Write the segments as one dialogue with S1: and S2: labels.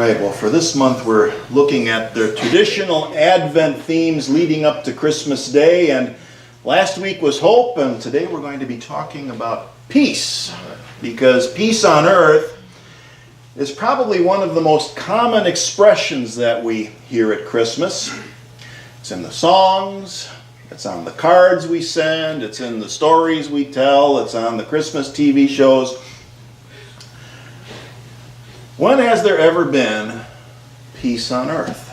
S1: right, well, for this month we're looking at the traditional Advent themes leading up to Christmas Day, and last week was hope, and today we're going to be talking about peace, because peace on earth is probably one of the most common expressions that we hear at Christmas. It's in the songs, it's on the cards we send, it's in the stories we tell, it's on the Christmas TV shows. When has there ever been peace on earth?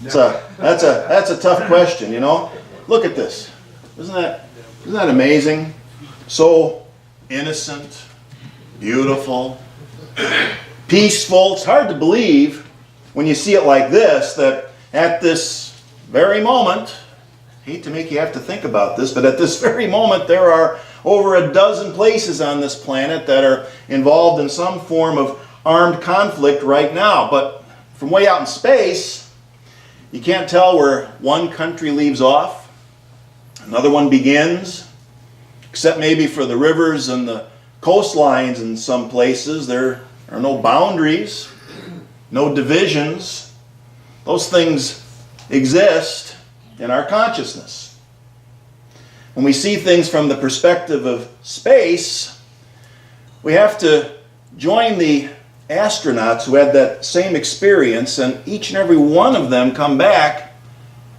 S1: That's a tough question, you know. Look at this. Isn't that amazing? So innocent, beautiful, peaceful. It's hard to believe when you see it like this that at this very moment, I hate to make you have to think about this, but at this very moment there are over a dozen places on this planet that are involved in some form of armed conflict right now. But from way out in space, you can't tell where one country leaves off, another one begins, except maybe for the rivers and the coastlines in some places. There are no boundaries, no divisions. Those things exist in our consciousness. When we see things from the perspective of space, we have to join the astronauts who had that same experience, and each and every one of them come back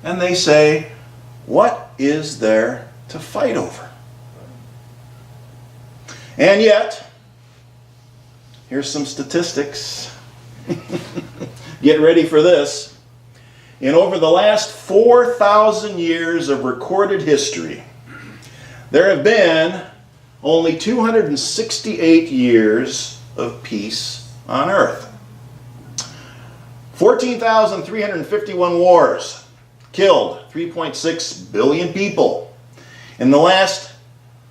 S1: and they say, what is there to fight over? And yet, here's some statistics. Get ready for this. In over the last 4,000 years of recorded history, there have been only 268 years of peace on earth. 14,351 wars, killed 3.6 billion people. In the last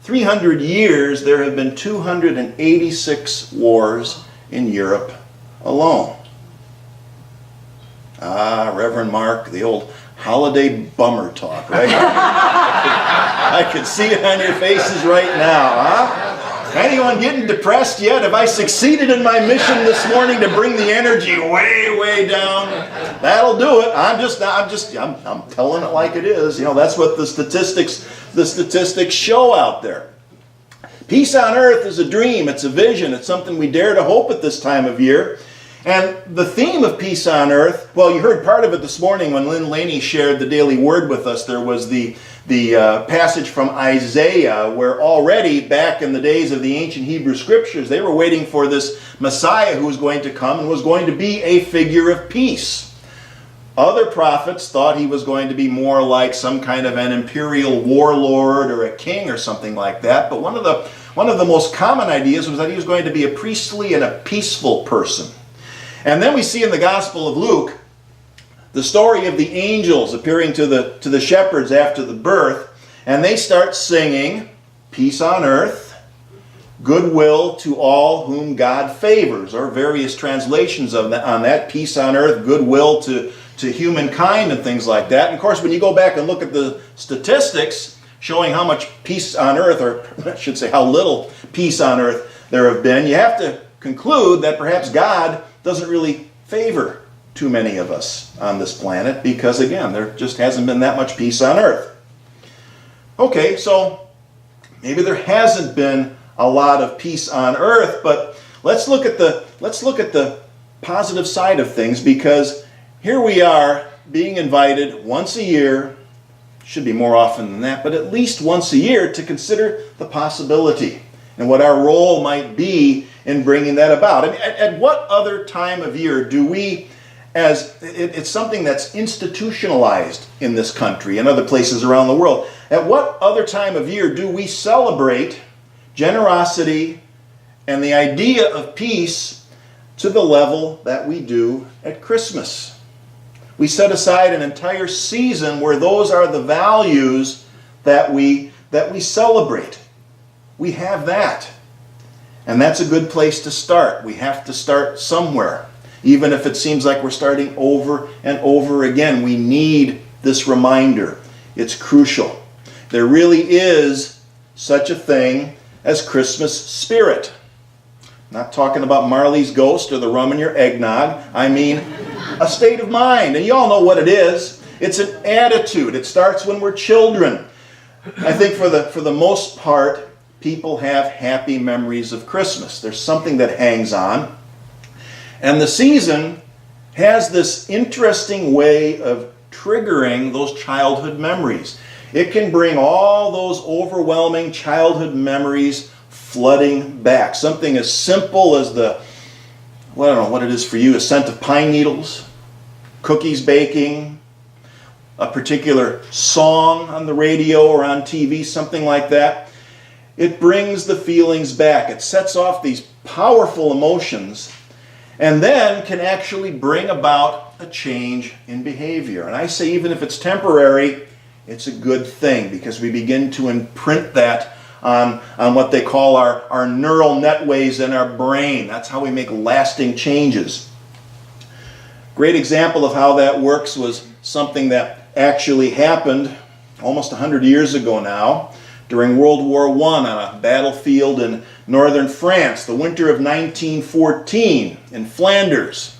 S1: 300 years, there have been 286 wars in Europe alone. Ah, Reverend Mark, the old holiday bummer talk, right? I can see it on your faces right now, huh? Anyone getting depressed yet? Have I succeeded in my mission this morning to bring the energy way, way down? That'll do it. I'm telling it like it is. You know, that's what the statistics show out there. Peace on earth is a dream, it's a vision, it's something we dare to hope at this time of year. And the theme of peace on earth, well, you heard part of it this morning when Lynn Laney shared the daily word with us. There was the passage from Isaiah, where already back in the days of the ancient Hebrew scriptures, they were waiting for this Messiah who was going to come and was going to be a figure of peace. Other prophets thought he was going to be more like some kind of an imperial warlord or a king or something like that. But one of the most common ideas was that he was going to be a priestly and a peaceful person. And then we see in the Gospel of Luke the story of the angels appearing to the shepherds after the birth, and they start singing, peace on earth, goodwill to all whom God favors, or various translations on that, peace on earth, goodwill to humankind and things like that. And of course, when you go back and look at the statistics showing how much peace on earth, or I should say how little peace on earth there have been, you have to conclude that perhaps God doesn't really favor too many of us on this planet, because again, there just hasn't been that much peace on earth. Okay, so maybe there hasn't been a lot of peace on earth, but let's look at the positive side of things, because here we are being invited once a year, should be more often than that, but at least once a year, to consider the possibility and what our role might be in bringing that about. I mean, at what other time of year do we, it's something that's institutionalized in this country and other places around the world, at what other time of year do we celebrate generosity and the idea of peace to the level that we do at Christmas? We set aside an entire season where those are the values that we celebrate. We have that. And that's a good place to start. We have to start somewhere. Even if it seems like we're starting over and over again, we need this reminder. It's crucial. There really is such a thing as Christmas spirit. Not talking about Marley's Ghost or the rum in your eggnog. I mean a state of mind. And you all know what it is. It's an attitude. It starts when we're children. I think for the most part, people have happy memories of Christmas. There's something that hangs on. And the season has this interesting way of triggering those childhood memories. It can bring all those overwhelming childhood memories flooding back. Something as simple as I don't know what it is for you, a scent of pine needles, cookies baking, a particular song on the radio or on TV, something like that. It brings the feelings back. It sets off these powerful emotions and then can actually bring about a change in behavior. And I say even if it's temporary, it's a good thing because we begin to imprint that on what they call our neural netways in our brain. That's how we make lasting changes. Great example of how that works was something that actually happened almost 100 years ago now during World War I on a battlefield in northern France, the winter of 1914 in Flanders.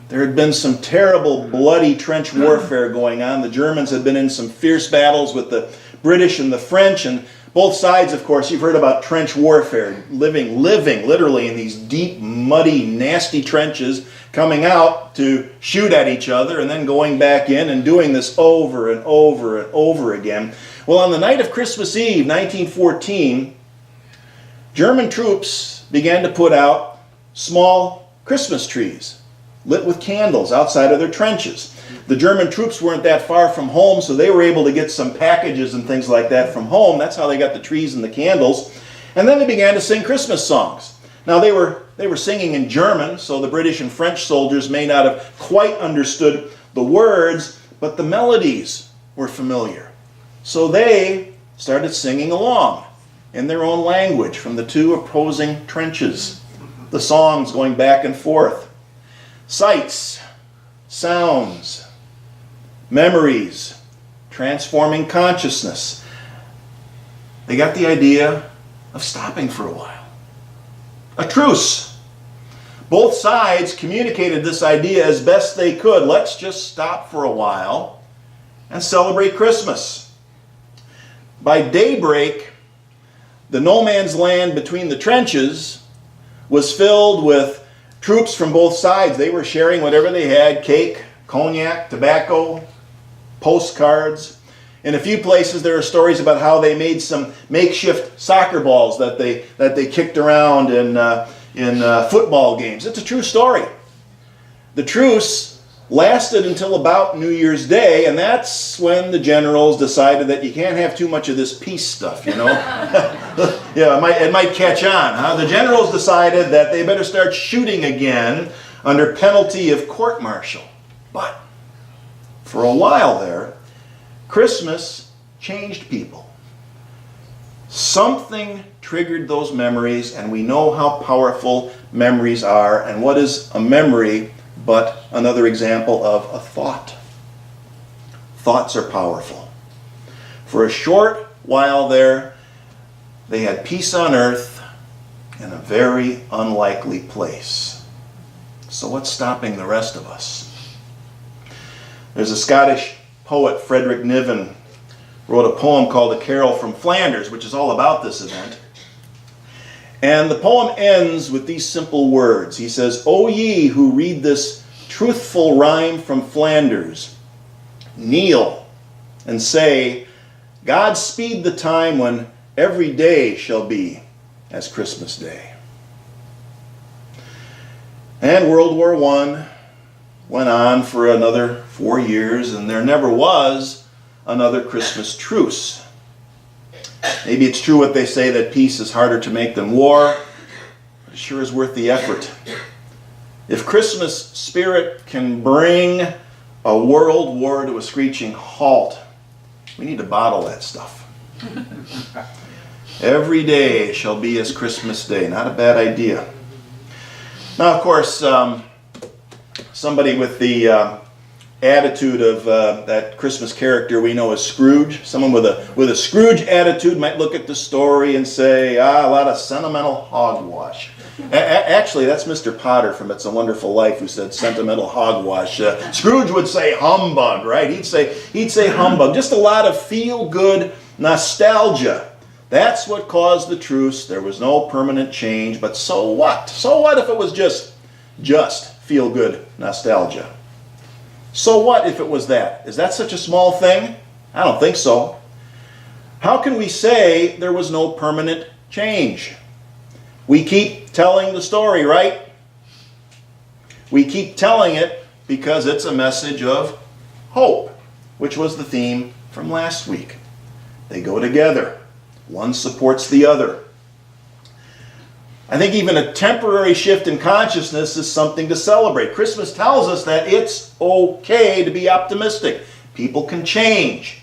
S1: There had been some terrible bloody trench warfare going on. The Germans had been in some fierce battles with the British and the French, and both sides, of course, you've heard about trench warfare, living literally in these deep, muddy, nasty trenches, coming out to shoot at each other and then going back in and doing this over and over and over again. Well, on the night of Christmas Eve, 1914, German troops began to put out small Christmas trees lit with candles outside of their trenches. The German troops weren't that far from home, so they were able to get some packages and things like that from home. That's how they got the trees and the candles. And then they began to sing Christmas songs. Now they were singing in German, so the British and French soldiers may not have quite understood the words, but the melodies were familiar. So they started singing along in their own language from the two opposing trenches. The songs going back and forth. Sights, sounds, memories, transforming consciousness. They got the idea of stopping for a while. A truce. Both sides communicated this idea as best they could. Let's just stop for a while and celebrate Christmas. By daybreak, the no man's land between the trenches was filled with troops from both sides. They were sharing whatever they had, cake, cognac, tobacco, postcards. In a few places there are stories about how they made some makeshift soccer balls that they kicked around in football games. It's a true story. The truce lasted until about New Year's Day, and that's when the generals decided that you can't have too much of this peace stuff, you know. Yeah, it might catch on. Huh? The generals decided that they better start shooting again under penalty of court-martial. But for a while there, Christmas changed people. Something triggered those memories, and we know how powerful memories are. And what is a memory but another example of a thought? Thoughts are powerful. For a short while there, they had peace on earth in a very unlikely place. So what's stopping the rest of us? There's a Scottish poet, Frederick Niven, wrote a poem called A Carol from Flanders, which is all about this event. And the poem ends with these simple words. He says, "O ye who read this truthful rhyme from Flanders, kneel and say, God speed the time when every day shall be as Christmas Day." And World War I went on for another 4 years, and there never was another Christmas truce. Maybe it's true what they say that peace is harder to make than war, but it sure is worth the effort. If Christmas spirit can bring a world war to a screeching halt, we need to bottle that stuff. Every day shall be as Christmas Day. Not a bad idea. Now, of course, somebody with the attitude of that Christmas character we know as Scrooge. Someone with a Scrooge attitude might look at the story and say, a lot of sentimental hogwash. Actually, that's Mr. Potter from It's a Wonderful Life who said sentimental hogwash. Scrooge would say humbug, right? He'd say humbug. Just a lot of feel-good nostalgia. That's what caused the truce. There was no permanent change, but so what? So what if it was just feel-good nostalgia? So what if it was that? Is that such a small thing? I don't think so. How can we say there was no permanent change? We keep telling the story, right? We keep telling it because it's a message of hope, which was the theme from last week. They go together. One supports the other. I think even a temporary shift in consciousness is something to celebrate. Christmas tells us that it's okay to be optimistic. People can change.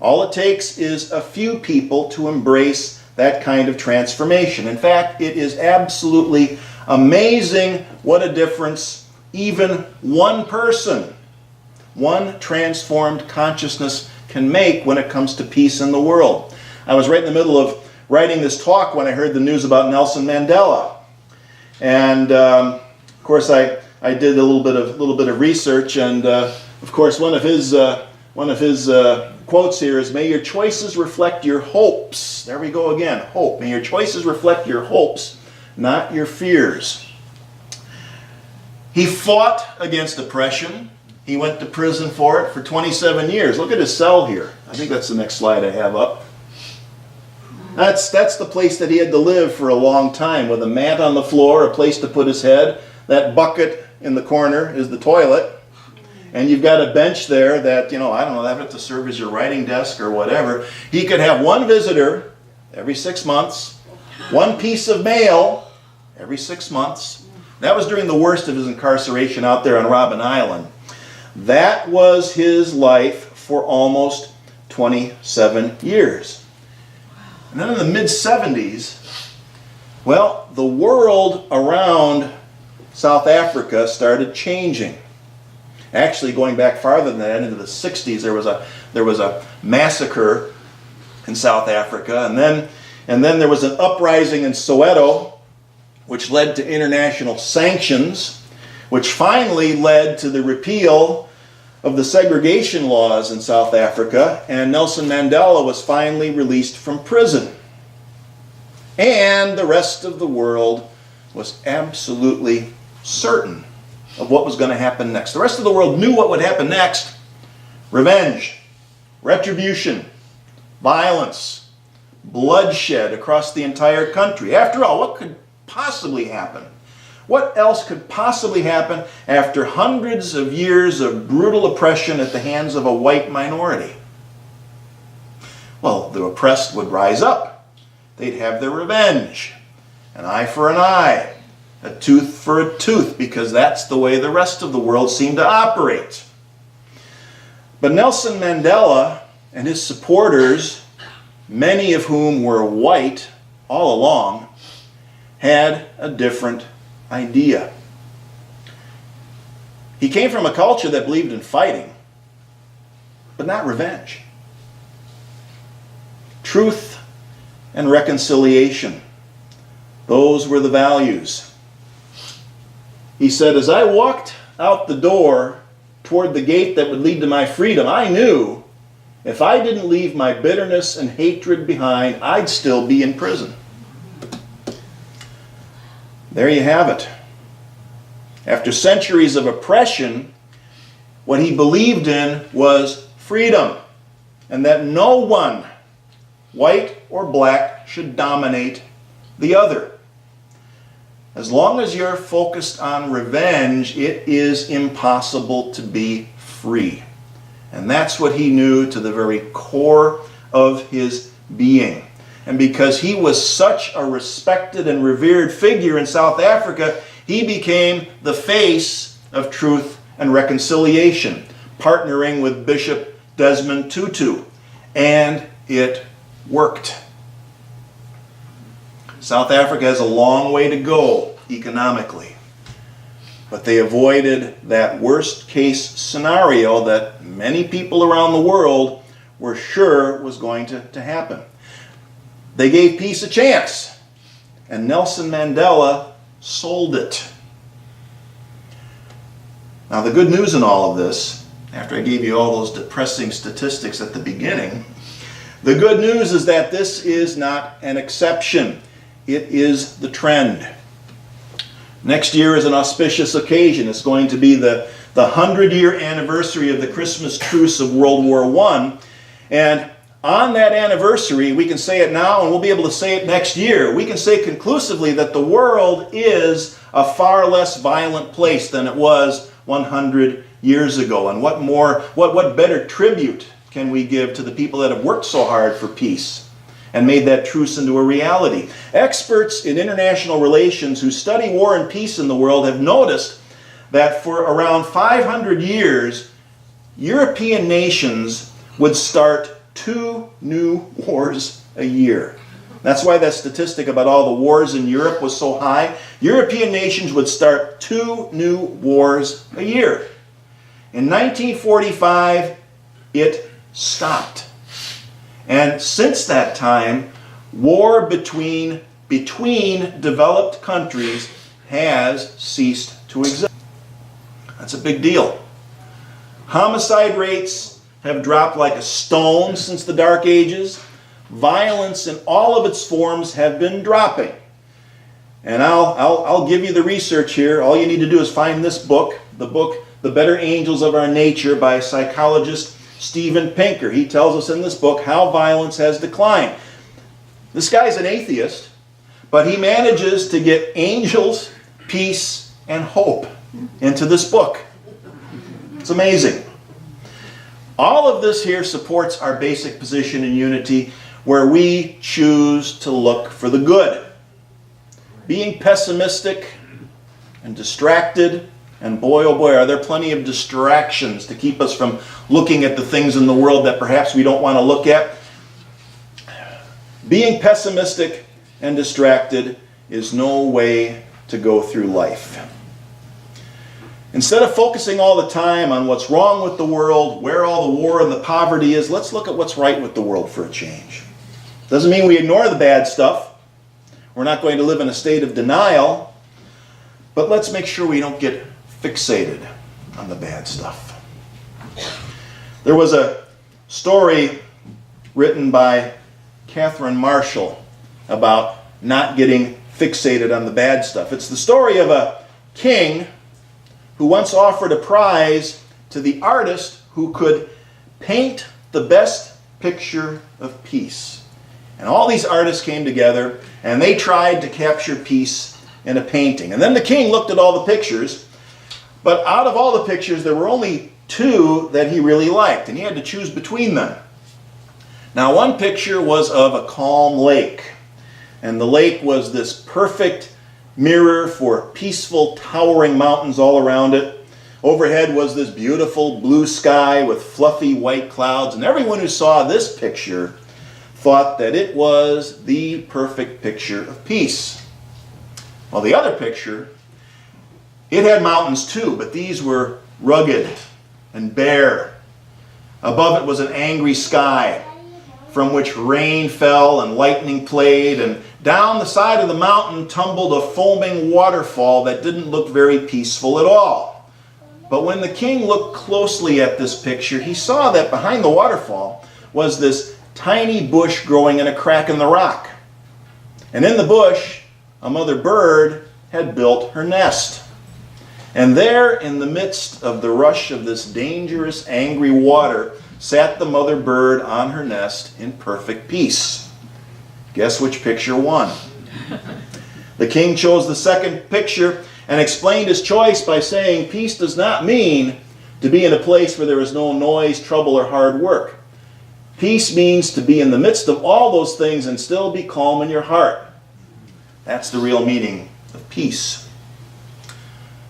S1: All it takes is a few people to embrace that kind of transformation. In fact, it is absolutely amazing what a difference even one person, one transformed consciousness can make when it comes to peace in the world. I was right in the middle of writing this talk when I heard the news about Nelson Mandela. And of course I did a little bit of research, and of course one of his quotes here is, "May your choices reflect your hopes." There we go again, hope. May your choices reflect your hopes, not your fears. He fought against oppression. He went to prison for it for 27 years. Look at his cell here. I think that's the next slide I have up. That's the place that he had to live for a long time, with a mat on the floor, a place to put his head. That bucket in the corner is the toilet. And you've got a bench there that, I don't know, that have to serve as your writing desk or whatever. He could have one visitor every 6 months, one piece of mail every 6 months. That was during the worst of his incarceration out there on Robben Island. That was his life for almost 27 years. And then in the mid-70s, well, the world around South Africa started changing. Actually, going back farther than that, into the 60s, there was a massacre in South Africa, and then there was an uprising in Soweto, which led to international sanctions, which finally led to the repeal of the segregation laws in South Africa, and Nelson Mandela was finally released from prison. And the rest of the world was absolutely certain of what was going to happen next. The rest of the world knew what would happen next. Revenge, retribution, violence, bloodshed across the entire country. After all, what could possibly happen? What else could possibly happen after hundreds of years of brutal oppression at the hands of a white minority? Well, the oppressed would rise up. They'd have their revenge. An eye for an eye. A tooth for a tooth, because that's the way the rest of the world seemed to operate. But Nelson Mandela and his supporters, many of whom were white all along, had a different idea. He came from a culture that believed in fighting, but not revenge. Truth and reconciliation. Those were the values. He said, as I walked out the door toward the gate that would lead to my freedom, I knew if I didn't leave my bitterness and hatred behind, I'd still be in prison. There you have it. After centuries of oppression, what he believed in was freedom, and that no one, white or black, should dominate the other. As long as you're focused on revenge, it is impossible to be free. And that's what he knew to the very core of his being. And because he was such a respected and revered figure in South Africa, he became the face of truth and reconciliation, partnering with Bishop Desmond Tutu. And it worked. South Africa has a long way to go economically. But they avoided that worst case scenario that many people around the world were sure was going to happen. They gave peace a chance, and Nelson Mandela sold it. Now, the good news in all of this, after I gave you all those depressing statistics at the beginning, the good news is that this is not an exception. It is the trend. Next year is an auspicious occasion. It's going to be the 100-year anniversary of the Christmas truce of World War I. And on that anniversary, we can say it now and we'll be able to say it next year. We can say conclusively that the world is a far less violent place than it was 100 years ago. And what better tribute can we give to the people that have worked so hard for peace and made that truce into a reality? Experts in international relations who study war and peace in the world have noticed that for around 500 years, European nations would start 2 new wars a year. That's why that statistic about all the wars in Europe was so high. European nations would start 2 new wars a year. In 1945, it stopped. And since that time, war between developed countries has ceased to exist. That's a big deal. Homicide rates have dropped like a stone since the Dark Ages. Violence in all of its forms have been dropping. And I'll give you the research here. All you need to do is find this book, The Better Angels of Our Nature by psychologist Steven Pinker. He tells us in this book how violence has declined. This guy's an atheist, but he manages to get angels, peace, and hope into this book. It's amazing. All of this here supports our basic position in unity, where we choose to look for the good. Being pessimistic and distracted, and boy oh boy, are there plenty of distractions to keep us from looking at the things in the world that perhaps we don't want to look at. Being pessimistic and distracted is no way to go through life. Instead of focusing all the time on what's wrong with the world, where all the war and the poverty is, let's look at what's right with the world for a change. Doesn't mean we ignore the bad stuff. We're not going to live in a state of denial, but let's make sure we don't get fixated on the bad stuff. There was a story written by Catherine Marshall about not getting fixated on the bad stuff. It's the story of a king who once offered a prize to the artist who could paint the best picture of peace. And all these artists came together and they tried to capture peace in a painting. And then the king looked at all the pictures, but out of all the pictures there were only 2 that he really liked, and he had to choose between them. Now, one picture was of a calm lake, and the lake was this perfect mirror for peaceful, towering mountains all around it. Overhead was this beautiful blue sky with fluffy white clouds, and everyone who saw this picture thought that it was the perfect picture of peace. Well, the other picture, it had mountains too, but these were rugged and bare. Above it was an angry sky from which rain fell and lightning played, and down the side of the mountain tumbled a foaming waterfall that didn't look very peaceful at all. But when the king looked closely at this picture, he saw that behind the waterfall was this tiny bush growing in a crack in the rock. And in the bush, a mother bird had built her nest. And there, in the midst of the rush of this dangerous, angry water, sat the mother bird on her nest in perfect peace. Guess which picture won? The king chose the second picture and explained his choice by saying, peace does not mean to be in a place where there is no noise, trouble, or hard work. Peace means to be in the midst of all those things and still be calm in your heart. That's the real meaning of peace.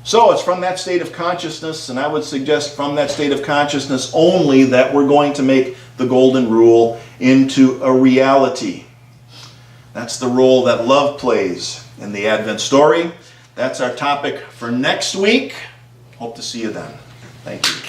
S1: So it's from that state of consciousness, and I would suggest from that state of consciousness only, that we're going to make the golden rule into a reality. That's the role that love plays in the Advent story. That's our topic for next week. Hope to see you then. Thank you.